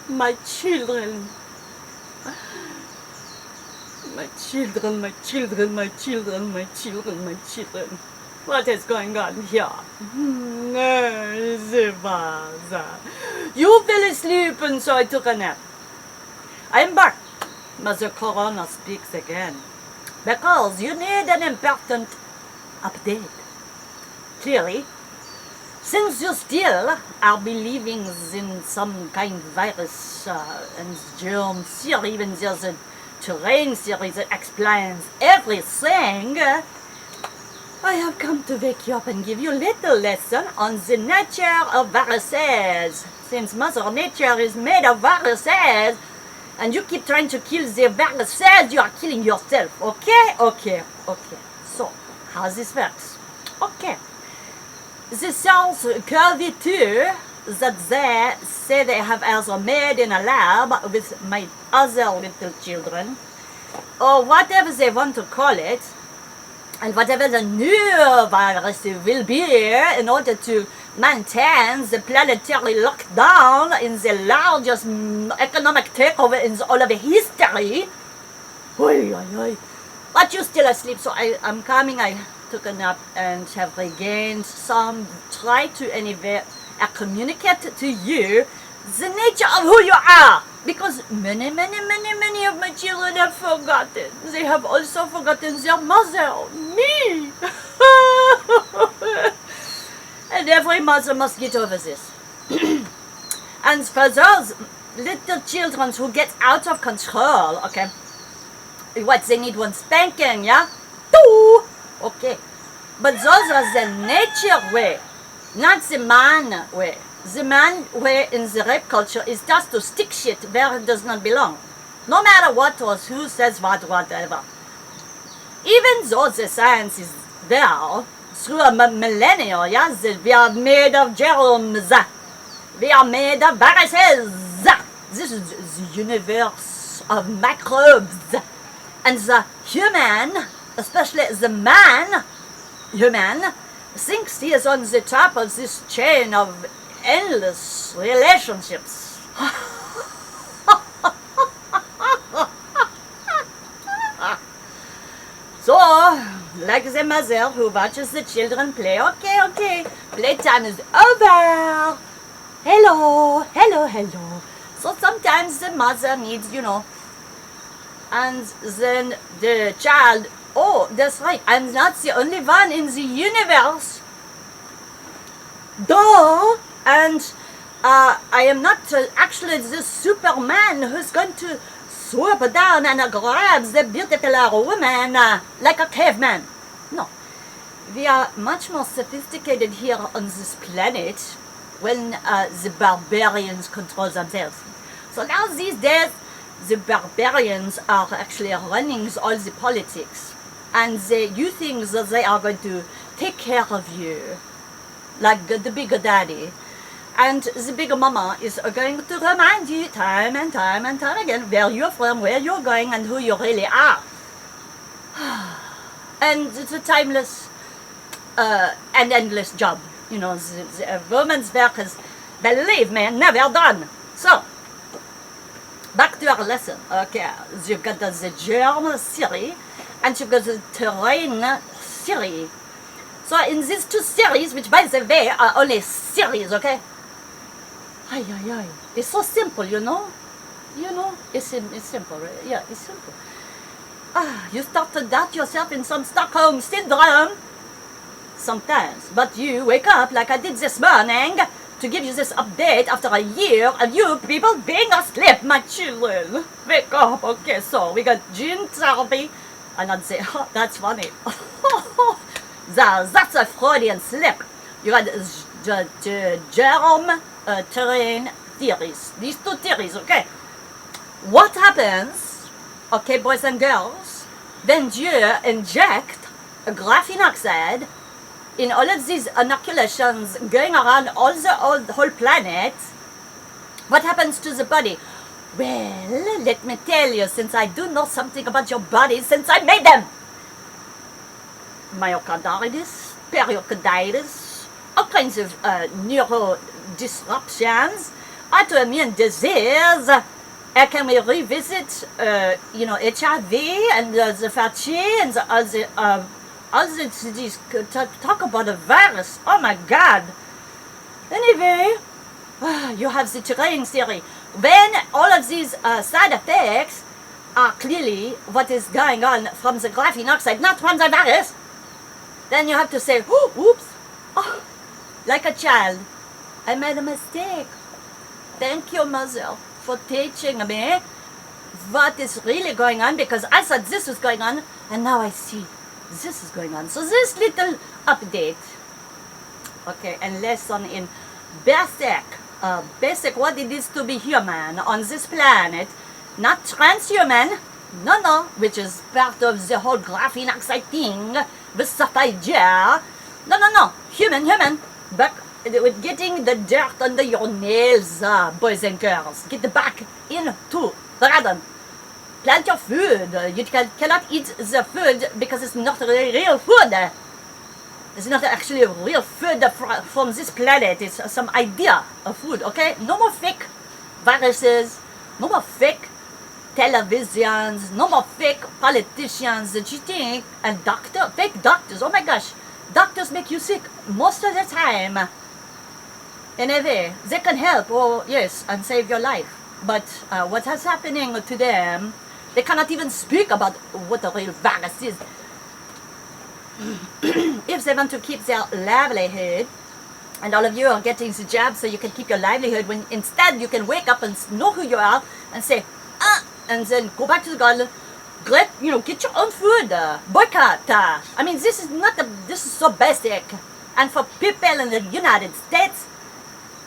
My children. My children, my children, my children, my children, my children. What is going on here? No, Zivaza. You fell asleep and so I took a nap. I am back. Mother Corona speaks again. Because you need an important update. Clearly, since you still are believing in some kind of virus and germ theory, when there's a terrain theory that explains everything, I have come to wake you up and give you a little lesson on the nature of viruses. Since Mother Nature is made of viruses, and you keep trying to kill the viruses, you are killing yourself. Okay? Okay. So, how this works? Okay. The SARS-CoV-2 that they say they have also made in a lab with my other little children, or whatever they want to call it, and whatever the new virus will be in order to maintain the planetary lockdown in the largest economic takeover in all of history. Oy, oy, oy. But you're still asleep, so I'm coming. I took a nap and have regained some, try to anyway communicate to you the nature of who you are. Because many of my children have forgotten. They have also forgotten their mother, me. And every mother must get over this. And for those little children who get out of control, okay, what they need one spanking, yeah? Okay. But those are the nature way, not the man way. The man way in the rape culture is just to stick shit where it does not belong. No matter what or who says whatever. Even though the science is there, through a millennia, yes, we are made of germs. We are made of viruses. This is the universe of microbes. And the human, especially the human, thinks he is on the top of this chain of endless relationships. So, like the mother who watches the children play, okay, playtime is over. Hello. So sometimes the mother needs, and then the child, oh, that's right, I'm not the only one in the universe. Duh! And I am not actually the Superman who's going to swoop down and grab the beautiful woman like a caveman. No. We are much more sophisticated here on this planet when the barbarians control themselves. So now these days, the barbarians are actually running all the politics. And you think that they are going to take care of you, like the big daddy. And the big mama is going to remind you time and time again where you're from, where you're going, and who you really are. And it's a timeless and endless job. The woman's work is, believe me, never done. So, back to our lesson. Okay, you've got the germ theory, and you've got the terrain theory. So in these two series, which by the way are only series, okay? It's so simple, it's simple, right? Yeah, it's simple. You start to doubt yourself in some Stockholm syndrome sometimes, but you wake up like I did this morning to give you this update after a year of you people being asleep, my children. Wake up, okay? So we got gene therapy, and I'd say, oh, that's funny. That's a Freudian slip. You got the germ terrain theories. These two theories, okay? What happens, okay, boys and girls, when you inject a graphene oxide in all of these inoculations going around the whole planet? What happens to the body? Well, let me tell you, since I do know something about your body since I made them. Myocarditis, pericarditis, all kinds of neuro disruptions, autoimmune disease. Can we revisit, HIV and the fatigue and all the disease? Talk about a virus. Oh my God. Anyway, you have the terrain theory. When all of these side effects are clearly what is going on from the graphene oxide, not from the virus, then you have to say, oh, oops, oh, like a child, I made a mistake. Thank you, mother, for teaching me what is really going on, because I thought this was going on, and now I see this is going on. So this little update, okay, and lesson in basic what it is to be human on this planet, not transhuman, no, which is part of the whole graphene oxide thing, with Sapphire. No, human, but with getting the dirt under your nails, boys and girls. Get back into the garden. Plant your food. You cannot eat the food because it's not real food. It's not actually real food from this planet. It's some idea of food, okay? No more fake viruses. No more fake televisions. No more fake politicians cheating. And fake doctors. Oh my gosh. Doctors make you sick most of the time. Anyway, they can help, yes, and save your life. But what is happening to them, they cannot even speak about what a real virus is. If they want to keep their livelihood, and all of you are getting the jab so you can keep your livelihood, when instead you can wake up and know who you are and say, and then go back to the garden, get your own food, boycott. I mean, this is so basic. And for people in the United States,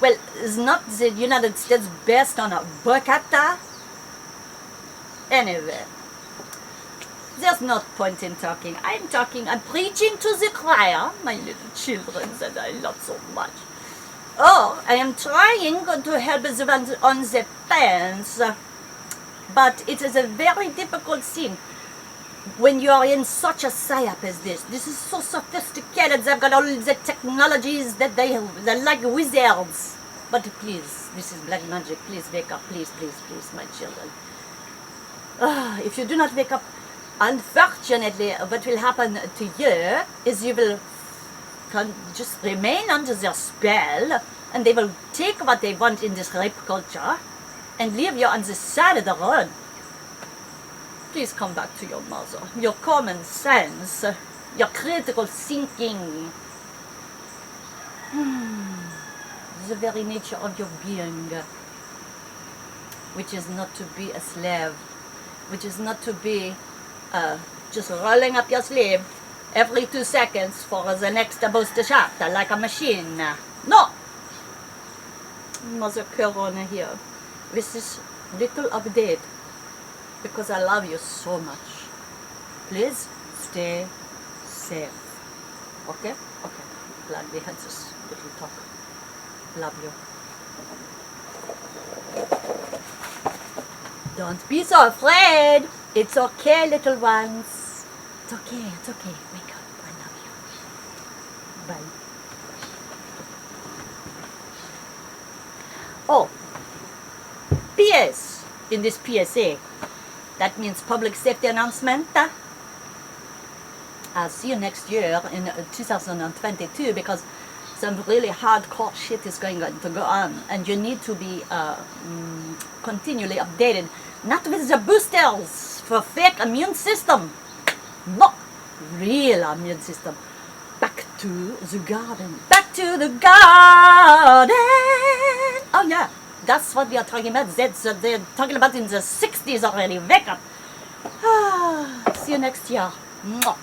well, is not the United States based on a boycott? Anyway, there's no point in talking. I'm preaching to the choir, my little children that I love so much. Oh, I am trying to help the ones on the fence, but it is a very difficult thing when you are in such a psyop as this. This is so sophisticated. They've got all the technologies that they're like wizards. But please, this is black magic. Please wake up. Please, my children. If you do not wake up, unfortunately, what will happen to you is you will just remain under their spell, and they will take what they want in this rape culture and leave you on the side of the road. Please come back to your mother, your common sense, your critical thinking, the very nature of your being, which is not to be a slave, which is not to be just rolling up your sleeve every 2 seconds for the next booster shot like a machine. No! Mother Corona here with this little update, because I love you so much. Please stay safe. Okay? Okay. Glad we had this little talk. Love you. Don't be so afraid. It's okay, little ones. It's okay. Wake up. I love you. Bye. Oh. PS. In this PSA. That means public safety announcement. I'll see you next year in 2022, because some really hardcore shit is going to go on, and you need to be continually updated. Not with the boosters for fake immune system. No, real immune system. Back to the garden. Back to the garden. Oh yeah. That's what we are talking about. That's what they're talking about in the 60s already. Wake up. See you next year. Mwah.